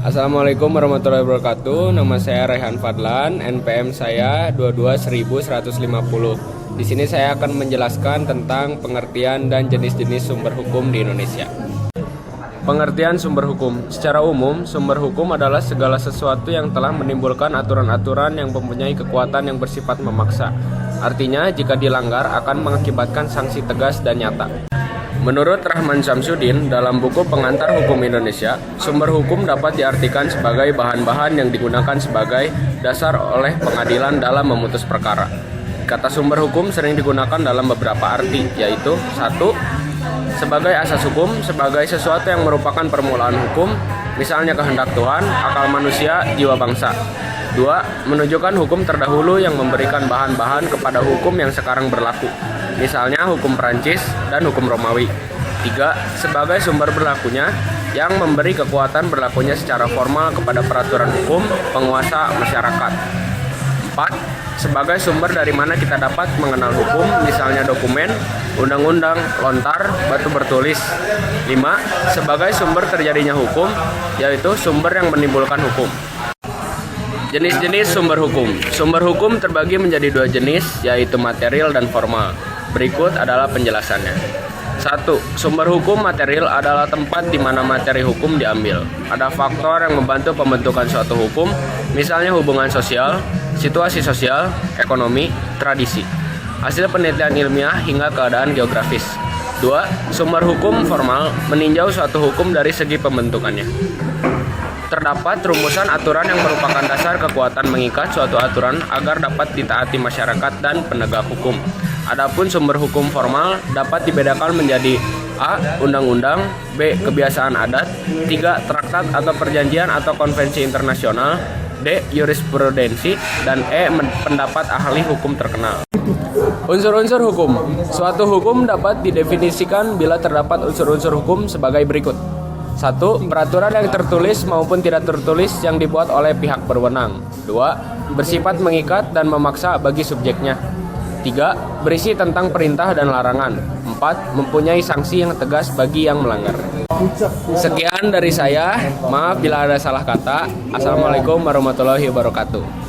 Assalamualaikum warahmatullahi wabarakatuh. Nama saya Rehan Fadlan, NPM saya 22.150. Di sini saya akan menjelaskan tentang pengertian dan jenis-jenis sumber hukum di Indonesia. Pengertian sumber hukum. Secara umum, sumber hukum adalah segala sesuatu yang telah menimbulkan aturan-aturan yang mempunyai kekuatan yang bersifat memaksa. Artinya, jika dilanggar akan mengakibatkan sanksi tegas dan nyata. Menurut Rahman Samsudin, dalam buku Pengantar Hukum Indonesia, sumber hukum dapat diartikan sebagai bahan-bahan yang digunakan sebagai dasar oleh pengadilan dalam memutus perkara. Kata sumber hukum sering digunakan dalam beberapa arti, yaitu 1. Sebagai asas hukum, sebagai sesuatu yang merupakan permulaan hukum, misalnya kehendak Tuhan, akal manusia, jiwa bangsa. 2. Menunjukkan hukum terdahulu yang memberikan bahan-bahan kepada hukum yang sekarang berlaku, misalnya hukum Prancis dan hukum Romawi. 3. Sebagai sumber berlakunya yang memberi kekuatan berlakunya secara formal kepada peraturan hukum penguasa masyarakat. 4. Sebagai sumber dari mana kita dapat mengenal hukum, misalnya dokumen, undang-undang, lontar, batu bertulis. 5. Sebagai sumber terjadinya hukum, yaitu sumber yang menimbulkan hukum. Jenis-jenis sumber hukum. Sumber hukum terbagi menjadi dua jenis, yaitu material dan formal. Berikut adalah penjelasannya. 1. Sumber hukum material adalah tempat di mana materi hukum diambil. Ada faktor yang membantu pembentukan suatu hukum, misalnya hubungan sosial, situasi sosial, ekonomi, tradisi, hasil penelitian ilmiah hingga keadaan geografis. 2. Sumber hukum formal meninjau suatu hukum dari segi pembentukannya. Terdapat rumusan aturan yang merupakan dasar kekuatan mengikat suatu aturan agar dapat ditaati masyarakat dan penegak hukum. Adapun sumber hukum formal dapat dibedakan menjadi A. Undang-undang, B. Kebiasaan adat, 3. Traktat atau perjanjian atau konvensi internasional, D. Jurisprudensi, dan E. Pendapat ahli hukum terkenal. Unsur-unsur hukum. Suatu hukum dapat didefinisikan bila terdapat unsur-unsur hukum sebagai berikut. 1. Peraturan yang tertulis maupun tidak tertulis yang dibuat oleh pihak berwenang. 2. Bersifat mengikat dan memaksa bagi subjeknya. 3. Berisi tentang perintah dan larangan. 4. Mempunyai sanksi yang tegas bagi yang melanggar. Sekian dari saya. Maaf bila ada salah kata. Assalamualaikum warahmatullahi wabarakatuh.